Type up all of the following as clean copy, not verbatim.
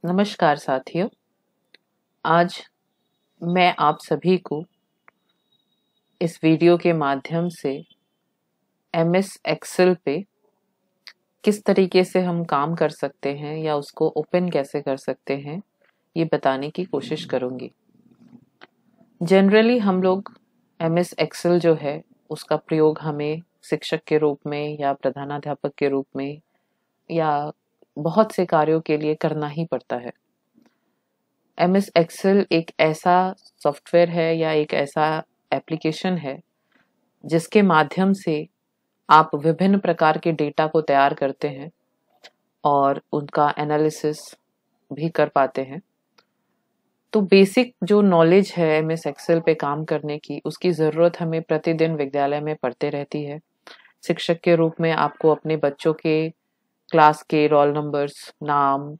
नमस्कार साथियों। आज मैं आप सभी को इस वीडियो के माध्यम से MS एक्सेल पे किस तरीके से हम काम कर सकते हैं या उसको ओपन कैसे कर सकते हैं ये बताने की कोशिश करूंगी। जनरली हम लोग MS एक्सेल जो है उसका प्रयोग हमें शिक्षक के रूप में या प्रधानाध्यापक के रूप में या बहुत से कार्यों के लिए करना ही पड़ता है। MS एक्सेल एक ऐसा सॉफ्टवेयर है या एक ऐसा एप्लीकेशन है जिसके माध्यम से आप विभिन्न प्रकार के डेटा को तैयार करते हैं और उनका एनालिसिस भी कर पाते हैं। तो बेसिक जो नॉलेज है MS एक्सेल पे काम करने की, उसकी ज़रूरत हमें प्रतिदिन विद्यालय में पड़ते रहती है। शिक्षक के रूप में आपको अपने बच्चों के क्लास के रोल नंबर्स, नाम,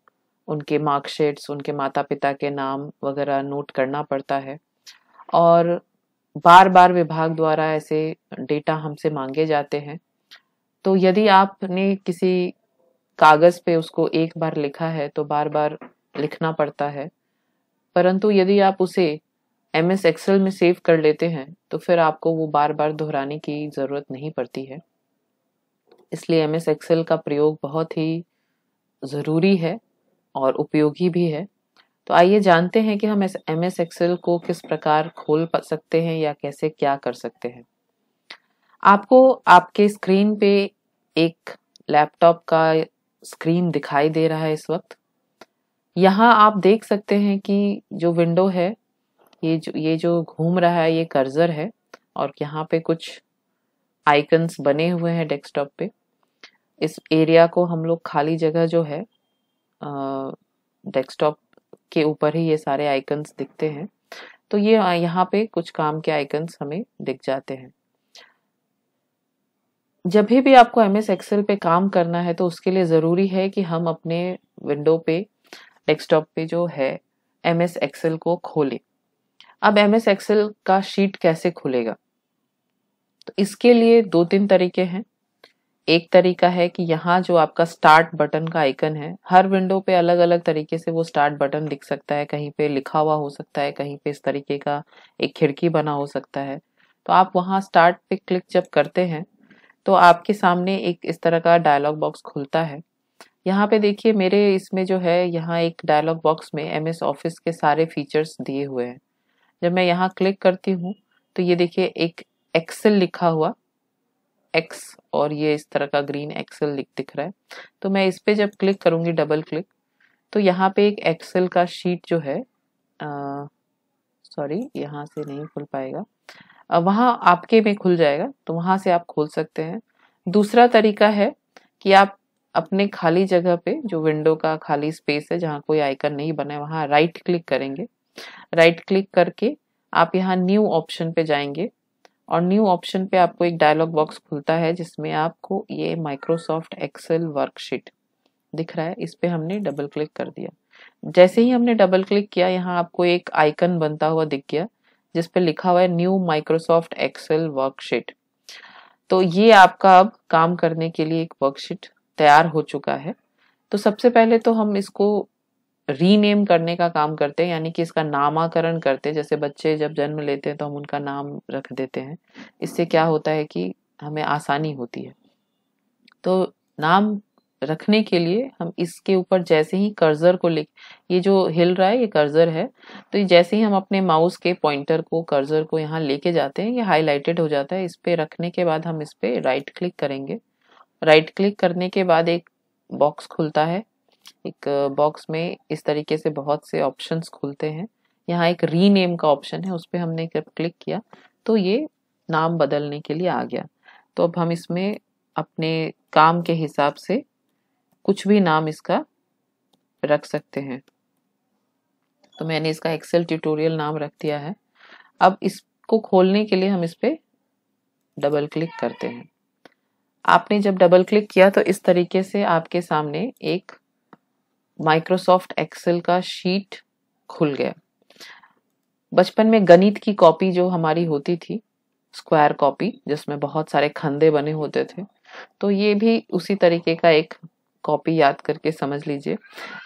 उनके मार्कशीट्स, उनके माता पिता के नाम वगैरह नोट करना पड़ता है और बार बार विभाग द्वारा ऐसे डेटा हमसे मांगे जाते हैं। तो यदि आपने किसी कागज पे उसको एक बार लिखा है तो बार बार लिखना पड़ता है, परंतु यदि आप उसे MS एक्सेल में सेव कर लेते हैं तो फिर आपको वो बार बार दोहराने की ज़रूरत नहीं पड़ती है। इसलिए MS एक्सेल का प्रयोग बहुत ही ज़रूरी है और उपयोगी भी है। तो आइए जानते हैं कि हम MS एक्सेल को किस प्रकार खोल सकते हैं या कैसे क्या कर सकते हैं। आपको आपके स्क्रीन पे एक लैपटॉप का स्क्रीन दिखाई दे रहा है इस वक्त। यहाँ आप देख सकते हैं कि जो विंडो है, ये जो घूम रहा है ये कर्सर है और यहाँ पे कुछ आइकन्स बने हुए हैं डेस्कटॉप पे। इस एरिया को हम लोग खाली जगह जो है, डेस्कटॉप के ऊपर ही ये सारे आइकन्स दिखते हैं। तो ये यहाँ पे कुछ काम के आइकन्स हमें दिख जाते हैं। जब भी आपको MS एक्सेल पे काम करना है तो उसके लिए ज़रूरी है कि हम अपने विंडो पे, डेस्कटॉप पे जो है MS एक्सेल को खोलें। अब MS एक्सेल का शीट कैसे खुलेगा? तो इसके लिए 2-3 तरीके हैं। एक तरीका है कि यहाँ जो आपका स्टार्ट बटन का आइकन है, हर विंडो पे अलग अलग तरीके से वो स्टार्ट बटन दिख सकता है। कहीं पे लिखा हुआ हो सकता है, कहीं पे इस तरीके का एक खिड़की बना हो सकता है। तो आप वहाँ स्टार्ट पे क्लिक जब करते हैं तो आपके सामने एक इस तरह का डायलॉग बॉक्स खुलता है। यहाँ पे देखिए मेरे इसमें जो है, यहाँ एक डायलॉग बॉक्स में MS ऑफिस के सारे फीचर्स दिए हुए हैं। जब मैं यहाँ क्लिक करती हूँ तो ये देखिए एक एक्सेल लिखा हुआ एक्स और ये इस तरह का ग्रीन एक्सेल दिख रहा है। तो मैं इस पे जब क्लिक करूंगी, डबल क्लिक, तो यहाँ पे एक एक्सेल का शीट जो है, सॉरी यहाँ से नहीं खुल पाएगा, वहाँ आपके में खुल जाएगा, तो वहां से आप खोल सकते हैं। दूसरा तरीका है कि आप अपने खाली जगह पे, जो विंडो का खाली स्पेस है जहाँ कोई आइकन नहीं बना है, वहां राइट क्लिक करेंगे। राइट क्लिक करके आप यहाँ न्यू ऑप्शन पे जाएंगे और न्यू ऑप्शन पे आपको एक डायलॉग बॉक्स खुलता है जिसमें आपको ये माइक्रोसॉफ्ट एक्सेल वर्कशीट दिख रहा है। इस पे हमने डबल क्लिक कर दिया। जैसे ही हमने डबल क्लिक किया, यहाँ आपको एक आइकन बनता हुआ दिख गया जिस पे लिखा हुआ है न्यू माइक्रोसॉफ्ट एक्सेल वर्कशीट। तो ये आपका अब काम करने के लिए एक वर्कशीट तैयार हो चुका है। तो सबसे पहले तो हम इसको रीनेम करने का काम करते हैं, यानी कि इसका नामाकरण करते हैं। जैसे बच्चे जब जन्म लेते हैं तो हम उनका नाम रख देते हैं। इससे क्या होता है कि हमें आसानी होती है। तो नाम रखने के लिए हम इसके ऊपर जैसे ही कर्सर को ये जो हिल रहा है ये कर्सर है, तो ये जैसे ही हम अपने माउस के पॉइंटर को, कर्सर को यहाँ लेके जाते हैं, ये हाईलाइटेड हो जाता है। इस पे रखने के बाद हम इस पे राइट क्लिक करेंगे। राइट क्लिक करने के बाद एक बॉक्स खुलता है। एक बॉक्स में इस तरीके से बहुत से ऑप्शंस खुलते हैं। यहाँ एक रीनेम का ऑप्शन है, उस पर हमने क्लिक किया तो ये नाम बदलने के लिए आ गया। तो अब हम इसमें अपने काम के हिसाब से कुछ भी नाम इसका रख सकते हैं। तो मैंने इसका एक्सेल ट्यूटोरियल नाम रख दिया है। अब इसको खोलने के लिए हम इस पे डबल क्लिक करते हैं। आपने जब डबल क्लिक किया तो इस तरीके से आपके सामने एक माइक्रोसॉफ्ट एक्सेल का शीट खुल गया। बचपन में गणित की कॉपी जो हमारी होती थी, स्क्वायर कॉपी, जिसमें बहुत सारे खंदे बने होते थे, तो ये भी उसी तरीके का एक कॉपी याद करके समझ लीजिए,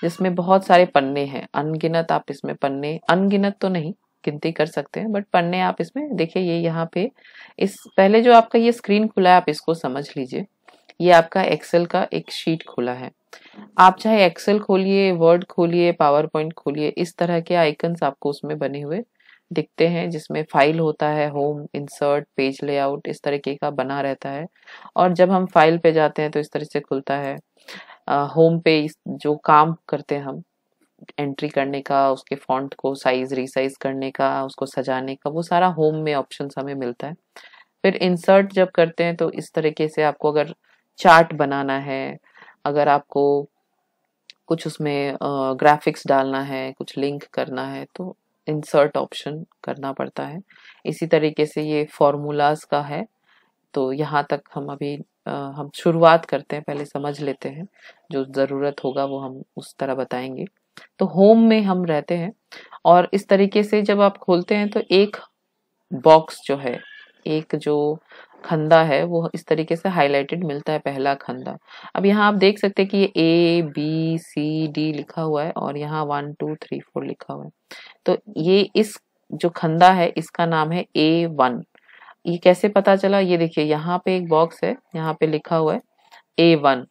जिसमें बहुत सारे पन्ने हैं, अनगिनत। आप इसमें पन्ने, अनगिनत तो नहीं, गिनती कर सकते हैं, बट पन्ने आप इसमें देखिए। ये यहाँ पे इस पहले जो आपका ये स्क्रीन खुला है, आप इसको समझ लीजिए। ये आपका एक्सेल का एक शीट खुला है। आप चाहे एक्सेल खोलिए, वर्ड खोलिए, पावर पॉइंट खोलिए, इस तरह के आइकन्स आपको उसमें बने हुए दिखते हैं, जिसमें फाइल होता है, होम, इंसर्ट, पेज लेआउट, इस तरीके का बना रहता है। और जब हम फाइल पे जाते हैं तो इस तरह से खुलता है। होम पे जो काम करते हैं हम, एंट्री करने का, उसके फॉन्ट को साइज रिसाइज करने का, उसको सजाने का, वो सारा होम में ऑप्शन हमें मिलता है। फिर इंसर्ट जब करते हैं तो इस तरीके से आपको अगर चार्ट बनाना है, अगर आपको कुछ उसमें ग्राफिक्स डालना है, कुछ लिंक करना है, तो इंसर्ट ऑप्शन करना पड़ता है। इसी तरीके से ये फॉर्मूलाज का है। तो यहाँ तक हम अभी हम शुरुआत करते हैं, पहले समझ लेते हैं, जो ज़रूरत होगा वो हम उस तरह बताएंगे। तो होम में हम रहते हैं, और इस तरीके से जब आप खोलते हैं तो एक बॉक्स जो है, एक जो खंदा है, वो इस तरीके से हाईलाइटेड मिलता है, पहला खंदा। अब यहाँ आप देख सकते हैं कि ये ABCD लिखा हुआ है, और यहाँ 1 2 3 4 लिखा हुआ है। तो ये इस जो खंदा है, इसका नाम है A1। ये कैसे पता चला? ये देखिए, यहाँ पे एक बॉक्स है, यहाँ पे लिखा हुआ है A1,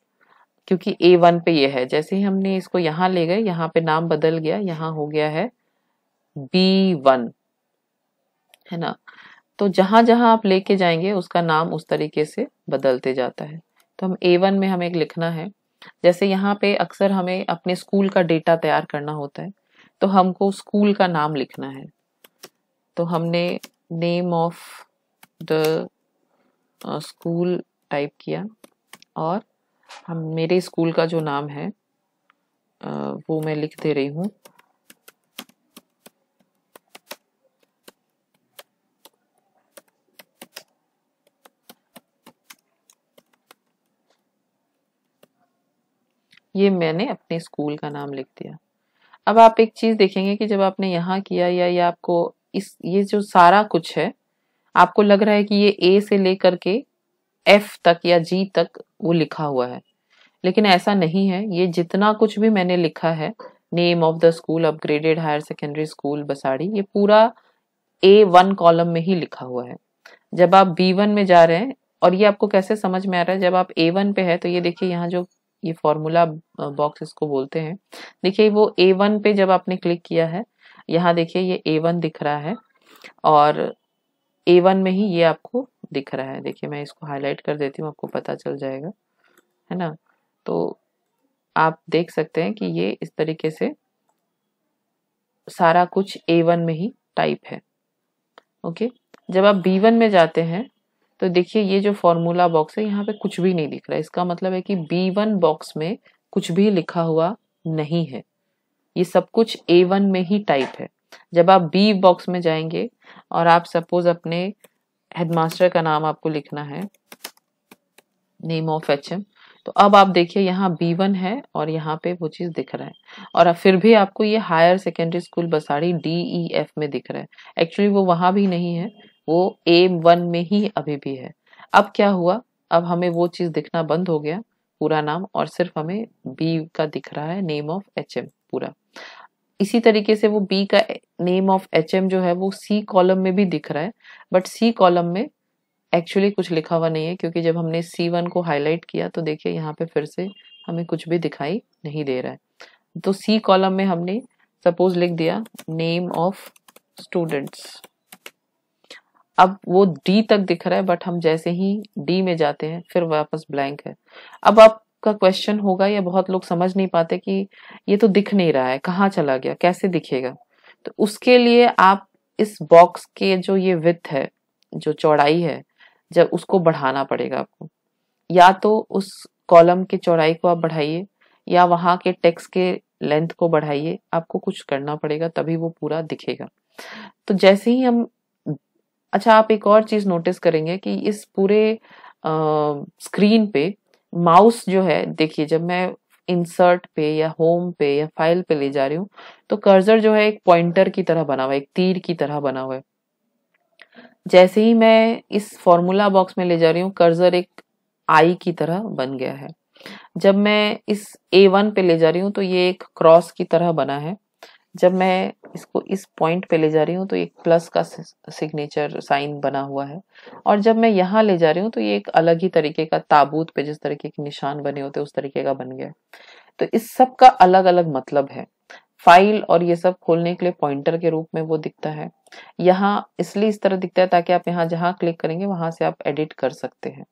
क्योंकि A1 पे ये है। जैसे ही हमने इसको यहाँ ले गए, यहाँ पे नाम बदल गया, यहाँ हो गया है B1, है ना। तो जहां जहां आप लेके जाएंगे उसका नाम उस तरीके से बदलते जाता है। तो हम A1 में हमें एक लिखना है। जैसे यहाँ पे अक्सर हमें अपने स्कूल का डेटा तैयार करना होता है, तो हमको स्कूल का नाम लिखना है। तो हमने name of the school type किया, और हम मेरे स्कूल का जो नाम है वो मैं लिख दे रही हूँ। ये मैंने अपने स्कूल का नाम लिख दिया। अब आप एक चीज देखेंगे कि जब आपने यहाँ किया, या ये आपको ये जो सारा कुछ है, आपको लग रहा है कि ये A से लेकर के F तक या G तक वो लिखा हुआ है, लेकिन ऐसा नहीं है। ये जितना कुछ भी मैंने लिखा है, name of the school, upgraded higher secondary school Basadi, ये पूरा A1 कॉलम में ही लिखा हुआ है। जब आप B1 में जा रहे हैं, और ये आपको कैसे समझ में आ रहा है, जब आप A1 पे है तो ये देखिए, यहाँ जो ये फॉर्मूला बॉक्स इसको बोलते हैं, देखिए वो A1 पे जब आपने क्लिक किया है, यहाँ देखिए ये A1 दिख रहा है, और A1 में ही ये आपको दिख रहा है। देखिए मैं इसको हाईलाइट कर देती हूँ, आपको पता चल जाएगा, है ना। तो आप देख सकते हैं कि ये इस तरीके से सारा कुछ A1 में ही टाइप है। ओके, जब आप B1 में जाते हैं तो देखिए ये जो फॉर्मूला बॉक्स है, यहाँ पे कुछ भी नहीं दिख रहा है। इसका मतलब है कि B1 बॉक्स में कुछ भी लिखा हुआ नहीं है, ये सब कुछ A1 में ही टाइप है। जब आप B बॉक्स में जाएंगे, और आप सपोज अपने हेडमास्टर का नाम आपको लिखना है, नेम ऑफ HM, तो अब आप देखिए यहाँ B1 है, और यहाँ पे वो चीज दिख रहा है, और फिर भी आपको ये हायर सेकेंडरी स्कूल बसाड़ी DEF में दिख रहा है। एक्चुअली वो वहां भी नहीं है, वो A1 में ही अभी भी है। अब क्या हुआ, अब हमें वो चीज दिखना बंद हो गया, पूरा नाम, और सिर्फ हमें B का दिख रहा है, नेम ऑफ HM पूरा। इसी तरीके से वो B का नेम ऑफ HM जो है वो C कॉलम में भी दिख रहा है, बट C कॉलम में एक्चुअली कुछ लिखा हुआ नहीं है, क्योंकि जब हमने C1 को हाईलाइट किया तो देखिए यहाँ पे फिर से हमें कुछ भी दिखाई नहीं दे रहा है। तो C कॉलम में हमने सपोज लिख दिया नेम ऑफ स्टूडेंट्स। अब वो D तक दिख रहा है, बट हम जैसे ही D में जाते हैं फिर वापस ब्लैंक है। अब आपका क्वेश्चन होगा, या बहुत लोग समझ नहीं पाते कि ये तो दिख नहीं रहा है, कहाँ चला गया, कैसे दिखेगा। तो उसके लिए आप इस बॉक्स के जो ये विड्थ है, जो चौड़ाई है, जब उसको बढ़ाना पड़ेगा आपको। या तो उस कॉलम की चौड़ाई को आप बढ़ाइए, या वहां के टेक्स्ट के लेंथ को बढ़ाइए, आपको कुछ करना पड़ेगा, तभी वो पूरा दिखेगा। तो जैसे ही हम, अच्छा आप एक और चीज नोटिस करेंगे कि इस पूरे स्क्रीन पे माउस जो है, देखिए जब मैं इंसर्ट पे या होम पे या फाइल पे ले जा रही हूँ, तो कर्सर जो है एक पॉइंटर की तरह बना हुआ है, एक तीर की तरह बना हुआ है। जैसे ही मैं इस फॉर्मूला बॉक्स में ले जा रही हूँ, कर्सर एक आई की तरह बन गया है। जब मैं इस A1 पे ले जा रही हूँ तो ये एक क्रॉस की तरह बना है। जब मैं इसको इस पॉइंट पे ले जा रही हूँ तो एक प्लस का सिग्नेचर साइन बना हुआ है। और जब मैं यहाँ ले जा रही हूँ तो ये एक अलग ही तरीके का, ताबूत पे जिस तरीके के निशान बने होते हैं उस तरीके का बन गया है। तो इस सब का अलग अलग मतलब है। फाइल और ये सब खोलने के लिए पॉइंटर के रूप में वो दिखता है। यहाँ इसलिए इस तरह दिखता है ताकि आप यहाँ जहाँ क्लिक करेंगे वहां से आप एडिट कर सकते हैं।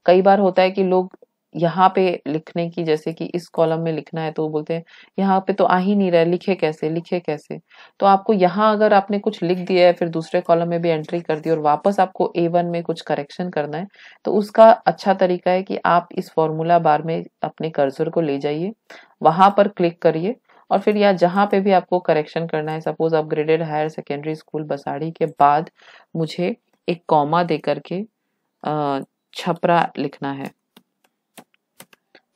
कई बार होता है कि लोग यहाँ पे लिखने की, जैसे कि इस कॉलम में लिखना है तो वो बोलते हैं यहाँ पे तो आ ही नहीं रहा है, लिखे कैसे लिखे कैसे। तो आपको यहाँ अगर आपने कुछ लिख दिया है फिर दूसरे कॉलम में भी एंट्री कर दी और वापस आपको A1 में कुछ करेक्शन करना है, तो उसका अच्छा तरीका है कि आप इस फॉर्मूला बार में अपने कर्सर को ले जाइए, वहां पर क्लिक करिए और फिर या जहाँ पे भी आपको करेक्शन करना है, suppose upgraded higher secondary school Basadi के बाद मुझे एक कॉमा दे करके छपरा लिखना है,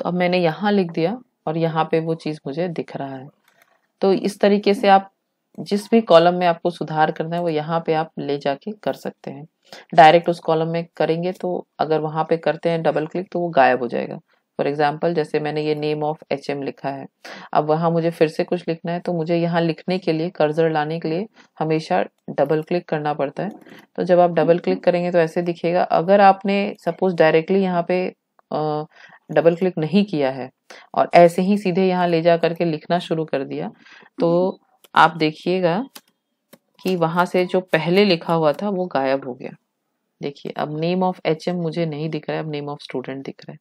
तो अब मैंने यहाँ लिख दिया और यहाँ पे वो चीज मुझे दिख रहा है। तो इस तरीके से आप जिस भी कॉलम में आपको सुधार करना है वो यहाँ पे आप ले जाके कर सकते हैं। डायरेक्ट उस कॉलम में करेंगे तो अगर वहां पे करते हैं डबल क्लिक तो वो गायब हो जाएगा। फॉर एग्जाम्पल जैसे मैंने ये नेम ऑफ HM लिखा है, अब वहां मुझे फिर से कुछ लिखना है तो मुझे यहाँ लिखने के लिए, कर्सर लाने के लिए हमेशा डबल क्लिक करना पड़ता है। तो जब आप डबल क्लिक करेंगे तो ऐसे दिखेगा। अगर आपने सपोज डायरेक्टली यहाँ पे डबल क्लिक नहीं किया है और ऐसे ही सीधे यहाँ ले जा करके लिखना शुरू कर दिया, तो आप देखिएगा कि वहां से जो पहले लिखा हुआ था वो गायब हो गया। देखिए अब नेम ऑफ HM मुझे नहीं दिख रहा है, अब नेम ऑफ स्टूडेंट दिख रहा है।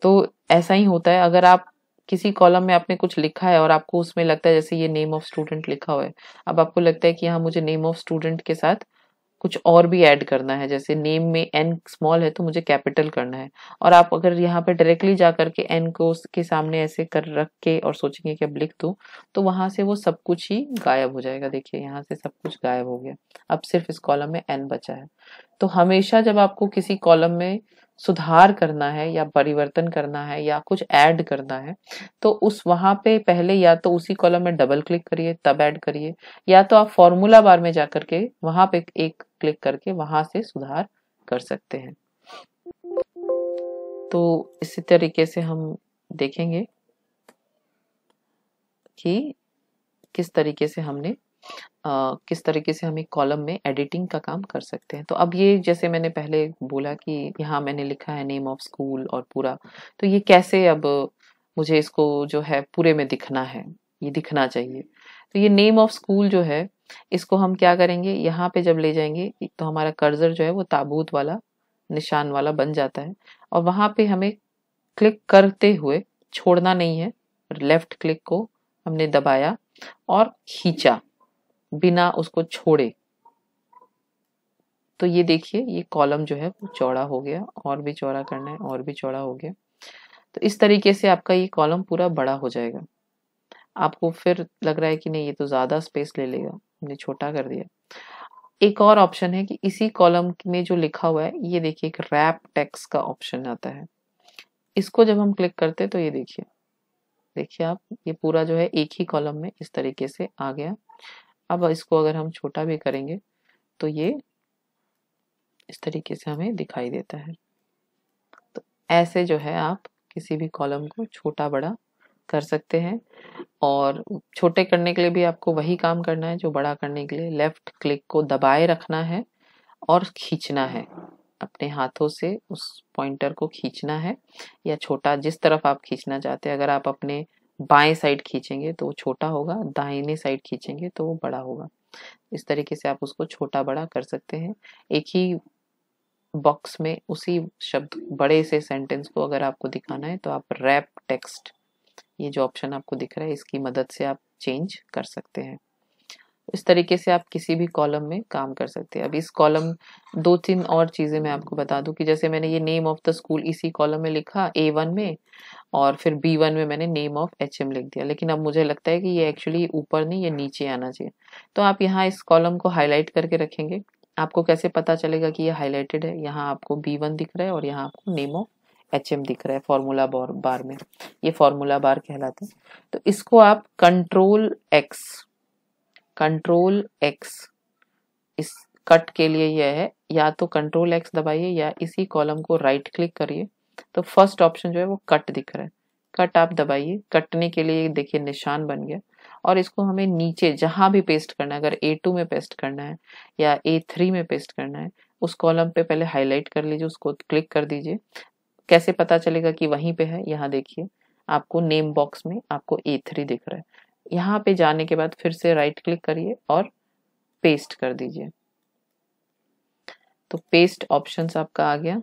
तो ऐसा ही होता है, अगर आप किसी कॉलम में आपने कुछ लिखा है और आपको उसमें लगता है जैसे ये नेम ऑफ स्टूडेंट लिखा हुआ है, अब आपको लगता है कि यहाँ मुझे नेम ऑफ स्टूडेंट के साथ कुछ और भी ऐड करना है, जैसे नेम में N स्मॉल है तो मुझे कैपिटल करना है, और आप अगर यहाँ पे डायरेक्टली जा करके N को उसके सामने ऐसे कर रख के और सोचेंगे कि अब लिख दूं, तो वहां से वो सब कुछ ही गायब हो जाएगा। देखिए यहाँ से सब कुछ गायब हो गया, अब सिर्फ इस कॉलम में N बचा है। तो हमेशा जब आपको किसी कॉलम में सुधार करना है या परिवर्तन करना है या कुछ ऐड करना है, तो उस वहां पे पहले या तो उसी कॉलम में डबल क्लिक करिए तब ऐड करिए, या तो आप फॉर्मूला बार में जाकर के वहां पे एक क्लिक करके वहां से सुधार कर सकते हैं। तो इसी तरीके से हम देखेंगे कि किस तरीके से हम एक कॉलम में एडिटिंग का काम कर सकते हैं। तो अब ये जैसे मैंने पहले बोला कि यहाँ मैंने लिखा है नेम ऑफ स्कूल और पूरा, तो ये कैसे अब मुझे इसको जो है पूरे में दिखना है, ये दिखना चाहिए। तो ये नेम ऑफ स्कूल जो है इसको हम क्या करेंगे, यहाँ पे जब ले जाएंगे तो हमारा कर्सर जो है वो ताबूत वाला निशान वाला बन जाता है, और वहां पे हमें क्लिक करते हुए छोड़ना नहीं है, लेफ्ट क्लिक को हमने दबाया और खींचा बिना उसको छोड़े, तो ये देखिए ये कॉलम जो है वो चौड़ा हो गया, और भी चौड़ा करना है और भी चौड़ा हो गया। तो इस तरीके से आपका ये कॉलम पूरा बड़ा हो जाएगा। आपको फिर लग रहा है कि नहीं ये तो ज्यादा स्पेस ले लेगा, हमने छोटा कर दिया। एक और ऑप्शन है कि इसी कॉलम में जो लिखा हुआ है, ये देखिए एक रैप टेक्स्ट का ऑप्शन आता है, इसको जब हम क्लिक करते हैं तो ये देखिए, देखिए आप ये पूरा जो है एक ही कॉलम में इस तरीके से आ गया। अब इसको अगर हम छोटा भी करेंगे तो ये इस तरीके से हमें दिखाई देता है। तो ऐसे जो है आप किसी भी कॉलम को छोटा बड़ा कर सकते हैं, और छोटे करने के लिए भी आपको वही काम करना है जो बड़ा करने के लिए, लेफ्ट क्लिक को दबाए रखना है और खींचना है, अपने हाथों से उस पॉइंटर को खींचना है, या छोटा जिस तरफ आप खींचना चाहते हैं। अगर आप अपने बाएं साइड खींचेंगे तो वो छोटा होगा, दाहिने साइड खींचेंगे तो वो बड़ा होगा। इस तरीके से आप उसको छोटा बड़ा कर सकते हैं। एक ही बॉक्स में उसी शब्द बड़े से सेंटेंस को अगर आपको दिखाना है तो आप रैप टेक्स्ट, ये जो ऑप्शन आपको दिख रहा है इसकी मदद से आप चेंज कर सकते हैं। इस तरीके से आप किसी भी कॉलम में काम कर सकते हैं। अब इस कॉलम 2-3 और चीजें मैं आपको बता दूं कि जैसे मैंने ये नेम ऑफ द स्कूल इसी कॉलम में लिखा A1 में, और फिर B1 में मैंने नेम ऑफ HM लिख दिया, लेकिन अब मुझे लगता है कि ये एक्चुअली ऊपर नहीं, ये नीचे आना चाहिए। तो आप यहाँ इस कॉलम को हाईलाइट करके रखेंगे। आपको कैसे पता चलेगा कि ये हाईलाइटेड है, यहाँ आपको B1 दिख रहा है और यहाँ आपको नेम ऑफ HM दिख रहा है फॉर्मूला बार में, ये फॉर्मूला बार कहलाता है। तो इसको आप कंट्रोल X इस कट के लिए यह है, या तो कंट्रोल X दबाइए या इसी कॉलम को राइट क्लिक करिए तो फर्स्ट ऑप्शन जो है वो कट दिख रहा है, कट आप दबाइए। कटने के लिए देखिए निशान बन गया, और इसको हमें नीचे जहां भी पेस्ट करना है, अगर A2 में पेस्ट करना है या A3 में पेस्ट करना है, उस कॉलम पे पहले हाईलाइट कर लीजिए, उसको क्लिक कर दीजिए। कैसे पता चलेगा कि वहीं पे है? यहाँ देखिए आपको नेम बॉक्स में आपको A3 दिख रहा है। यहाँ पे जाने के बाद फिर से राइट क्लिक करिए और पेस्ट कर दीजिए। तो पेस्ट ऑप्शंस आपका आ गया।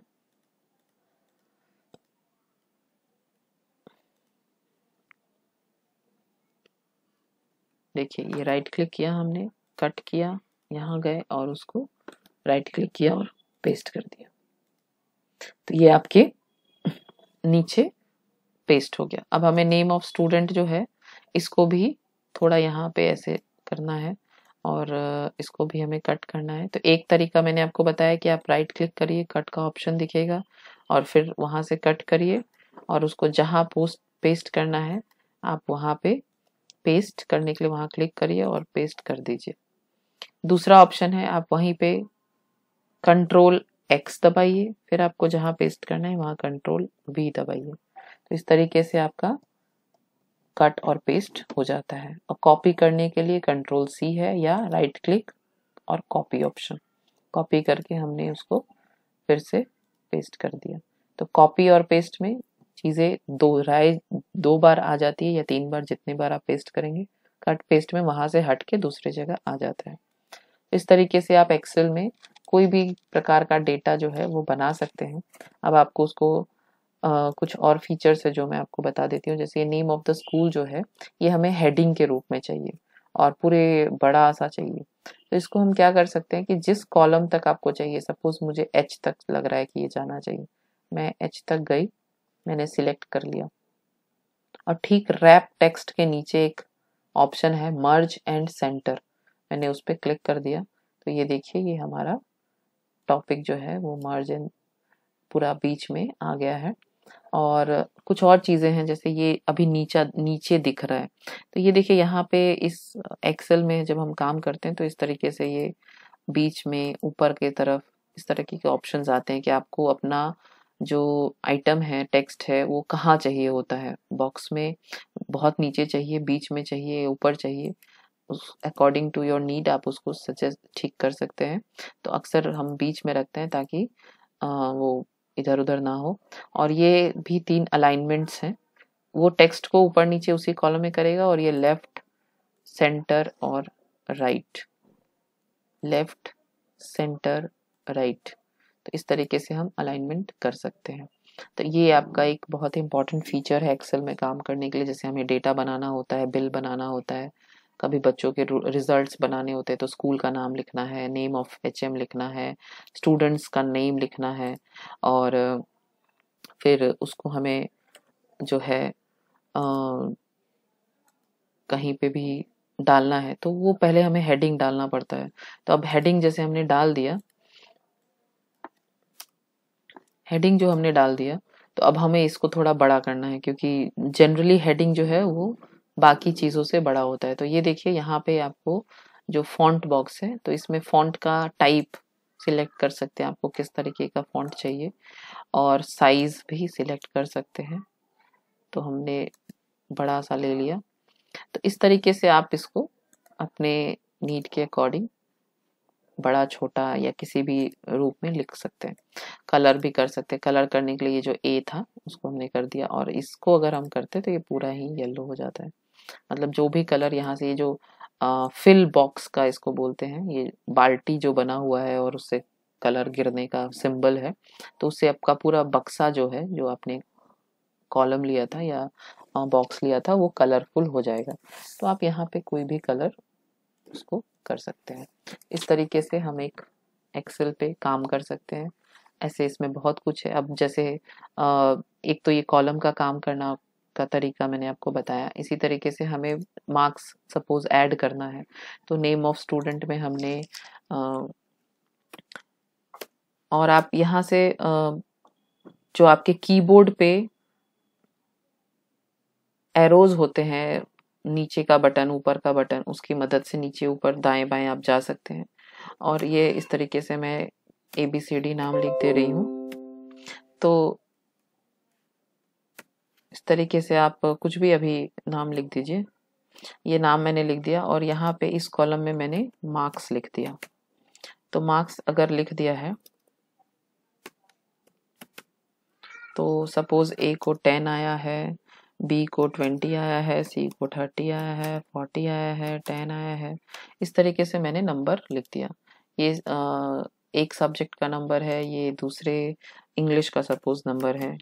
देखिए ये राइट क्लिक किया हमने, कट किया, यहाँ गए और उसको राइट क्लिक किया और पेस्ट कर दिया। तो ये आपके नीचे पेस्ट हो गया। अब हमें नेम ऑफ स्टूडेंट जो है इसको भी थोड़ा यहाँ पे ऐसे करना है, और इसको भी हमें कट करना है। तो एक तरीका मैंने आपको बताया कि आप राइट क्लिक करिए, कट का ऑप्शन दिखेगा, और फिर वहां से कट करिए और उसको जहां पोस्ट पेस्ट करना है आप वहां पे पेस्ट करने के लिए वहां क्लिक करिए और पेस्ट कर दीजिए। दूसरा ऑप्शन है आप वहीं पे Ctrl+X दबाइए, फिर आपको जहां पेस्ट करना है वहां Ctrl+V दबाइए। तो इस तरीके से आपका कट और पेस्ट हो जाता है। और कॉपी करने के लिए Ctrl+C है, या राइट क्लिक और कॉपी ऑप्शन। कॉपी करके हमने उसको फिर से पेस्ट कर दिया। तो कॉपी और पेस्ट में चीजें दो बार आ जाती है या 3 बार, जितनी बार आप पेस्ट करेंगे। कट पेस्ट में वहां से हट के दूसरी जगह आ जाता है। इस तरीके से आप एक्सेल में कोई भी प्रकार का डेटा जो है वो बना सकते हैं। अब आपको उसको कुछ और फीचर्स है जो मैं आपको बता देती हूँ। जैसे नेम ऑफ द स्कूल जो है ये हमें हेडिंग के रूप में चाहिए और पूरे बड़ा सा चाहिए। तो इसको हम क्या कर सकते हैं कि जिस कॉलम तक आपको चाहिए, सपोज मुझे H तक लग रहा है कि ये जाना चाहिए, मैं H तक गई, मैंने सिलेक्ट कर लिया, और ठीक रैप टेक्स्ट के नीचे एक ऑप्शन है मर्ज एंड सेंटर, मैंने उस पर क्लिक कर दिया। तो ये देखिए ये हमारा टॉपिक जो है वो मर्ज एंड पूरा बीच में आ गया है। और कुछ और चीजें हैं, जैसे ये अभी नीचे दिख रहा है। तो ये देखिए यहाँ पे इस एक्सेल में जब हम काम करते हैं तो इस तरीके से ये बीच में ऊपर की तरफ इस तरह के ऑप्शंस आते हैं कि आपको अपना जो आइटम है, टेक्स्ट है, वो कहाँ चाहिए होता है। बॉक्स में बहुत नीचे चाहिए, बीच में चाहिए, ऊपर चाहिए, उस अकॉर्डिंग टू योर नीड आप उसको सजेस्ट ठीक कर सकते हैं। तो अक्सर हम बीच में रखते हैं ताकि वो इधर उधर ना हो। और ये भी 3 अलाइनमेंट्स हैं, वो टेक्स्ट को ऊपर नीचे उसी कॉलम में करेगा। और ये लेफ्ट, सेंटर और राइट, लेफ्ट, सेंटर, राइट। तो इस तरीके से हम अलाइनमेंट कर सकते हैं। तो ये आपका एक बहुत ही इंपॉर्टेंट फीचर है एक्सेल में काम करने के लिए। जैसे हमें डेटा बनाना होता है, बिल बनाना होता है, कभी बच्चों के रिजल्ट्स बनाने होते हैं तो स्कूल का नाम लिखना है, नेम ऑफ HM लिखना है, स्टूडेंट्स का नेम लिखना है, और फिर उसको हमें जो है कहीं पे भी डालना है तो वो पहले हमें हेडिंग डालना पड़ता है। तो अब हेडिंग जैसे हमने डाल दिया, हेडिंग जो हमने डाल दिया, तो अब हमें इसको थोड़ा बड़ा करना है, क्योंकि जनरली हेडिंग जो है वो बाकी चीज़ों से बड़ा होता है। तो ये देखिए यहाँ पे आपको जो फॉन्ट बॉक्स है, तो इसमें फॉन्ट का टाइप सिलेक्ट कर सकते हैं, आपको किस तरीके का फॉन्ट चाहिए, और साइज भी सिलेक्ट कर सकते हैं। तो हमने बड़ा सा ले लिया। तो इस तरीके से आप इसको अपने नीड के अकॉर्डिंग बड़ा, छोटा या किसी भी रूप में लिख सकते हैं। कलर भी कर सकते हैं। कलर करने के लिए ये जो A था उसको हमने कर दिया, और इसको अगर हम करते तो ये पूरा ही येलो हो जाता है। मतलब जो भी कलर यहाँ से, ये जो फिल बॉक्स का इसको बोलते हैं, ये बाल्टी जो बना हुआ है और उससे कलर गिरने का सिंबल है, तो उससे आपका पूरा बक्सा जो है, जो आपने कॉलम लिया था या बॉक्स लिया था, वो कलरफुल हो जाएगा। तो आप यहाँ पे कोई भी कलर उसको कर सकते हैं। इस तरीके से हम एक एक्सेल पे काम कर सकते हैं। ऐसे इसमें बहुत कुछ है। अब जैसे एक तो ये कॉलम का काम करना का तरीका मैंने आपको बताया। इसी तरीके से हमें मार्क्स सपोज ऐड करना है, तो नेम ऑफ स्टूडेंट में हमने और आप यहाँ से जो आपके कीबोर्ड पे एरोज होते हैं, नीचे का बटन, ऊपर का बटन, उसकी मदद से नीचे ऊपर दाएं बाएं आप जा सकते हैं। और ये इस तरीके से मैं ABCD नाम लिख दे रही हूँ। तो इस तरीके से आप कुछ भी अभी नाम लिख दीजिए। ये नाम मैंने लिख दिया और यहाँ पे इस कॉलम में मैंने मार्क्स लिख दिया। तो मार्क्स अगर लिख दिया है तो सपोज ए को 10 आया है, बी को 20 आया है, सी को 30 आया है, 40 आया है, 10 आया है। इस तरीके से मैंने नंबर लिख दिया। ये एक सब्जेक्ट का नंबर है, ये दूसरे इंग्लिश का सपोज नंबर है,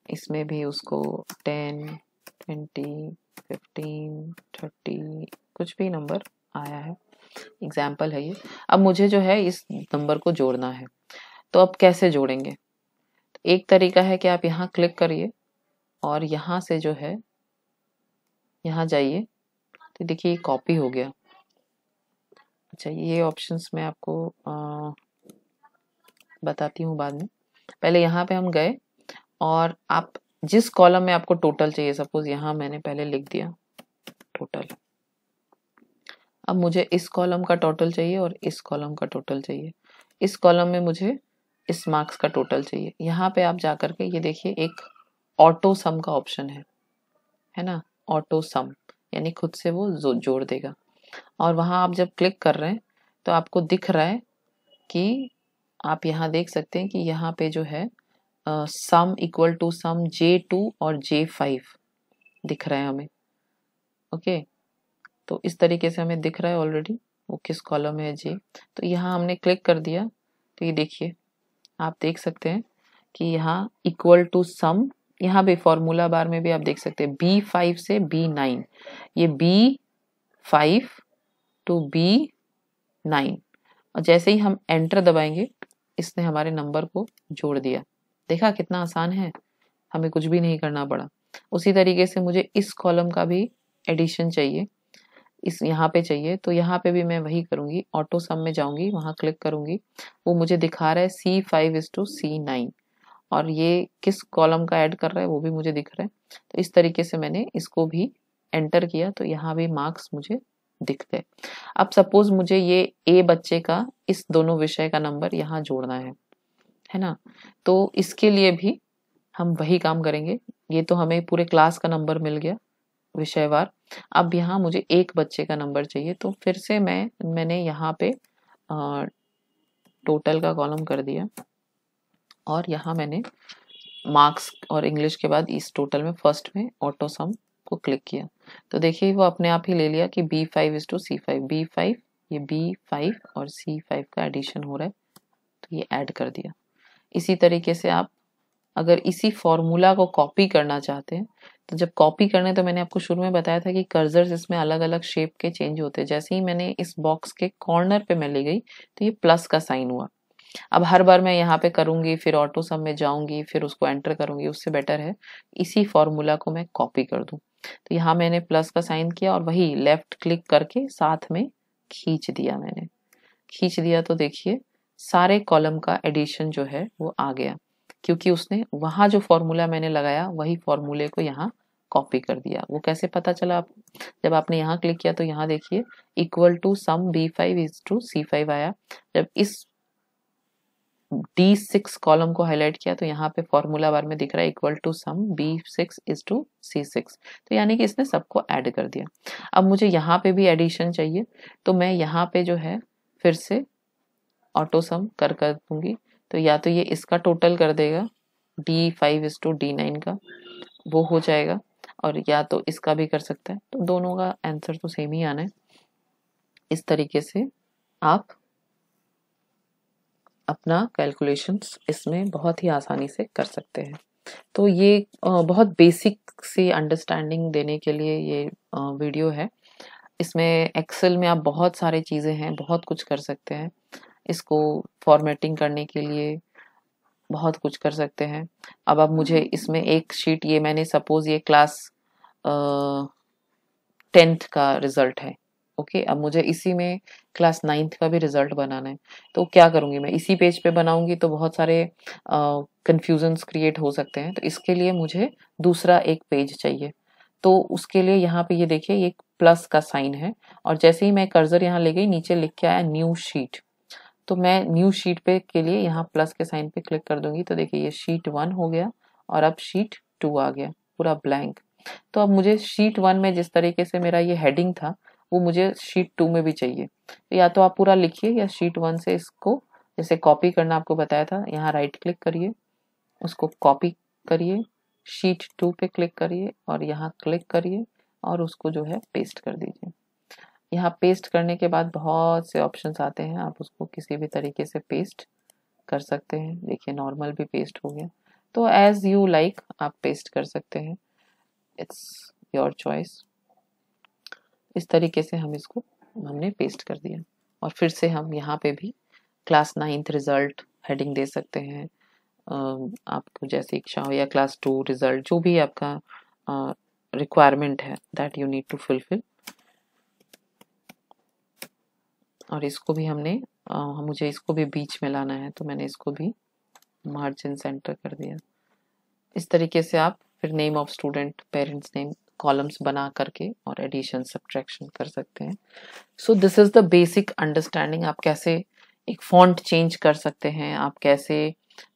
इसमें भी उसको 10, 20, 15, 30 कुछ भी नंबर आया है, एग्जाम्पल है ये। अब मुझे जो है इस नंबर को जोड़ना है, तो अब कैसे जोड़ेंगे? एक तरीका है कि आप यहाँ क्लिक करिए और यहाँ से जो है यहाँ जाइए, तो देखिए ये कॉपी हो गया। अच्छा, ये ऑप्शंस मैं आपको बताती हूँ बाद में। पहले यहाँ पे हम गए और आप जिस कॉलम में आपको टोटल चाहिए, सपोज यहाँ मैंने पहले लिख दिया टोटल। अब मुझे इस कॉलम का टोटल चाहिए और इस कॉलम का टोटल चाहिए। इस कॉलम में मुझे इस मार्क्स का टोटल चाहिए। यहाँ पे आप जा करके ये देखिए एक ऑटो सम का ऑप्शन है ना, ऑटो सम, यानी खुद से वो जोड़ देगा। और वहाँ आप जब क्लिक कर रहे हैं तो आपको दिख रहा है कि आप यहाँ देख सकते हैं कि यहाँ पे जो है sum equal to some J2 और J5 दिख रहा है हमें। ओके, तो इस तरीके से हमें दिख रहा है ऑलरेडी वो किस कॉलम में है J। तो यहाँ हमने क्लिक कर दिया तो ये देखिए आप देख सकते हैं कि यहाँ इक्वल टू सम, यहाँ भी फॉर्मूला बार में भी आप देख सकते हैं B5 से B9, ये B5 टू B9। और जैसे ही हम एंटर दबाएंगे इसने हमारे नंबर को जोड़ दिया। देखा कितना आसान है, हमें कुछ भी नहीं करना पड़ा। उसी तरीके से मुझे इस कॉलम का भी एडिशन चाहिए, इस यहाँ पे चाहिए, तो यहाँ पे भी मैं वही करूंगी, ऑटो सम में जाऊंगी, वहां क्लिक करूंगी, वो मुझे दिखा रहा है C5:C9 और ये किस कॉलम का ऐड कर रहा है वो भी मुझे दिख रहा है। तो इस तरीके से मैंने इसको भी एंटर किया तो यहाँ भी मार्क्स मुझे दिखते हैं। अब सपोज मुझे ये ए बच्चे का इस दोनों विषय का नंबर यहाँ जोड़ना है ना, तो इसके लिए भी हम वही काम करेंगे। ये तो हमें पूरे क्लास का नंबर मिल गया विषयवार। अब यहाँ मुझे एक बच्चे का नंबर चाहिए, तो फिर से मैंने यहाँ पे टोटल का कॉलम कर दिया और यहाँ मैंने मार्क्स और इंग्लिश के बाद इस टोटल में फर्स्ट में ऑटो सम को क्लिक किया। तो देखिए वो अपने आप ही ले लिया कि B5:C5, B5 ये B5 और C5 का एडिशन हो रहा है, तो ये ऐड कर दिया। इसी तरीके से आप अगर इसी फॉर्मूला को कॉपी करना चाहते हैं तो जब कॉपी करने, तो मैंने आपको शुरू में बताया था कि कर्सर्स इसमें अलग अलग शेप के चेंज होते हैं। जैसे ही मैंने इस बॉक्स के कॉर्नर पे मैं ले गई तो ये प्लस का साइन हुआ। अब हर बार मैं यहाँ पे करूंगी, फिर ऑटो सम में जाऊंगी, फिर उसको एंटर करूंगी, उससे बेटर है इसी फॉर्मूला को मैं कॉपी कर दूं। तो यहाँ मैंने प्लस का साइन किया और वही लेफ्ट क्लिक करके साथ में खींच दिया। मैंने खींच दिया तो देखिए सारे कॉलम का एडिशन जो है वो आ गया, क्योंकि उसने वहां जो फॉर्मूला मैंने लगाया वही फॉर्मूले को यहाँ कॉपी कर दिया। वो कैसे पता चला आपको? जब आपने यहाँ क्लिक किया तो यहाँ देखिए इक्वल टू सम B5:C5 आया। जब इस D6 कॉलम को हाईलाइट किया तो यहाँ पे फॉर्मूला बार में दिख रहा है इक्वल टू सम B6:C6। तो यानी कि इसने सबको ऐड कर दिया। अब मुझे यहाँ पे भी एडिशन चाहिए, तो मैं यहाँ पे जो है फिर से ऑटो सम कर दूंगी। तो या तो ये इसका टोटल कर देगा D5:D9 का, वो हो जाएगा, और या तो इसका भी कर सकता है। तो दोनों का आंसर तो सेम ही आना है। इस तरीके से आप अपना कैलकुलेशंस इसमें बहुत ही आसानी से कर सकते हैं। तो ये बहुत बेसिक सी अंडरस्टैंडिंग देने के लिए ये वीडियो है। इसमें एक्सेल में आप बहुत सारे चीज़ें हैं, बहुत कुछ कर सकते हैं। इसको फॉर्मेटिंग करने के लिए बहुत कुछ कर सकते हैं। अब मुझे इसमें एक शीट, ये मैंने सपोज ये क्लास 10th का रिजल्ट है। ओके, अब मुझे इसी में क्लास 9th का भी रिजल्ट बनाना है। तो क्या करूंगी मैं, इसी पेज पे बनाऊंगी तो बहुत सारे कंफ्यूजन्स क्रिएट हो सकते हैं। तो इसके लिए मुझे दूसरा एक पेज चाहिए। तो उसके लिए यहाँ पे ये देखिए ये प्लस का साइन है, और जैसे ही मैं कर्सर यहाँ ले गई नीचे लिख के आया न्यू शीट। तो मैं न्यू शीट पे के लिए यहाँ प्लस के साइन पे क्लिक कर दूंगी। तो देखिए ये शीट 1 हो गया और अब शीट 2 आ गया पूरा ब्लैंक। तो अब मुझे शीट 1 में जिस तरीके से मेरा ये हेडिंग था वो मुझे शीट 2 में भी चाहिए। तो या तो आप पूरा लिखिए या शीट 1 से इसको जैसे कॉपी करना आपको बताया था, यहाँ राइट क्लिक करिए, उसको कॉपी करिए, शीट 2 पे क्लिक करिए और यहाँ क्लिक करिए और उसको जो है पेस्ट कर दीजिए। यहाँ पेस्ट करने के बाद बहुत से ऑप्शंस आते हैं, आप उसको किसी भी तरीके से पेस्ट कर सकते हैं। देखिए नॉर्मल भी पेस्ट हो गया, तो एज यू लाइक आप पेस्ट कर सकते हैं, इट्स योर चॉइस। इस तरीके से हमने पेस्ट कर दिया और फिर से हम यहाँ पे भी क्लास 9th रिजल्ट हेडिंग दे सकते हैं, आपको जैसी इच्छा हो, या क्लास 2 रिजल्ट, जो भी आपका रिक्वायरमेंट है that you need to fulfil. और इसको भी मुझे इसको भी बीच में लाना है, तो मैंने इसको भी मार्जिन सेंटर कर दिया। इस तरीके से आप फिर name of student, parents name, columns बना करके और एडिशन सब्ट्रैक्शन कर सकते हैं। So this is the basic understanding, आप कैसे एक फॉन्ट चेंज कर सकते हैं, आप कैसे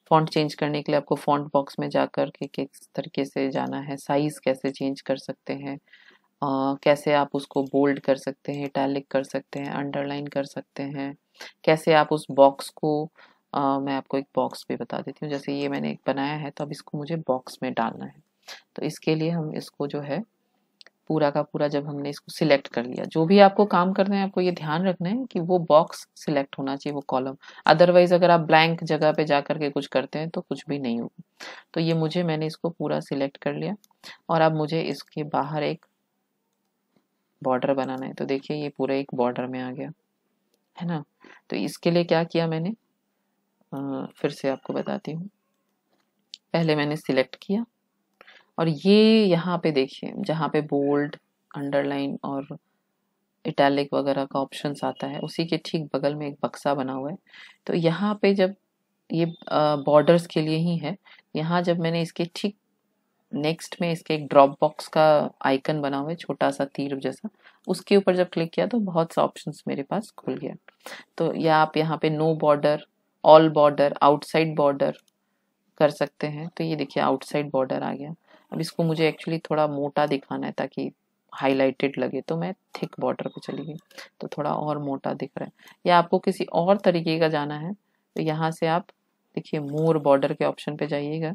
फॉन्ट चेंज करने के लिए आपको फॉन्ट बॉक्स में जाकर के किस तरीके से जाना है, साइज कैसे चेंज कर सकते हैं, कैसे आप उसको बोल्ड कर सकते हैं, इटैलिक कर सकते हैं, अंडरलाइन कर सकते हैं, कैसे आप उस बॉक्स को मैं आपको एक बॉक्स भी बता देती हूँ। जैसे ये मैंने एक बनाया है, तो अब इसको मुझे बॉक्स में डालना है। तो इसके लिए हम इसको जो है पूरा का पूरा, जब हमने इसको सिलेक्ट कर लिया, जो भी आपको काम करना है आपको ये ध्यान रखना है कि वो बॉक्स सिलेक्ट होना चाहिए, वो कॉलम। अदरवाइज अगर आप ब्लैंक जगह पे जा करके कुछ करते हैं तो कुछ भी नहीं होगा। तो ये मैंने इसको पूरा सिलेक्ट कर लिया और अब मुझे इसके बाहर एक बॉर्डर बनाना है। तो देखिए ये पूरा एक बॉर्डर में आ गया है ना। तो इसके लिए क्या किया मैंने, फिर से आपको बताती हूँ। पहले मैंने सिलेक्ट किया और ये यहाँ पे देखिए जहाँ पे बोल्ड, अंडरलाइन और इटैलिक वगैरह का ऑप्शंस आता है, उसी के ठीक बगल में एक बक्सा बना हुआ है। तो यहाँ पे जब ये बॉर्डर्स के लिए ही है, यहाँ जब मैंने इसके ठीक नेक्स्ट में इसके एक ड्रॉप बॉक्स का आइकन बना हुआ है, छोटा सा तीर जैसा, उसके ऊपर जब क्लिक किया तो बहुत सा ऑप्शंस मेरे पास खुल गया। तो या आप यहाँ पे no border, all border, outside border कर सकते हैं। तो ये देखिए आउटसाइड बॉर्डर आ गया। अब इसको मुझे एक्चुअली थोड़ा मोटा दिखाना है ताकि हाईलाइटेड लगे, तो मैं थिक बॉर्डर पे चली गई, तो थोड़ा और मोटा दिख रहा है। या आपको किसी और तरीके का जाना है तो यहाँ से आप देखिए मोर बॉर्डर के ऑप्शन पे जाइएगा,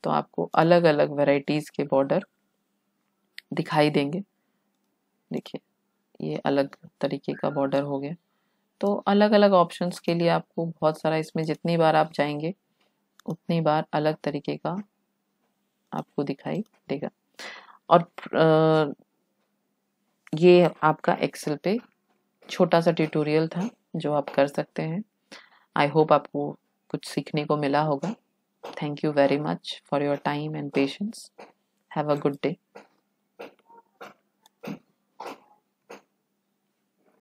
तो आपको अलग अलग वेराइटीज के बॉर्डर दिखाई देंगे। देखिए ये अलग तरीके का बॉर्डर हो गया। तो अलग अलग ऑप्शंस के लिए आपको बहुत सारा, इसमें जितनी बार आप जाएंगे उतनी बार अलग तरीके का आपको दिखाई देगा। और ये आपका एक्सेल पे छोटा सा ट्यूटोरियल था जो आप कर सकते हैं। आई होप आपको कुछ सीखने को मिला होगा। Thank you very much for your time and patience. Have a good day.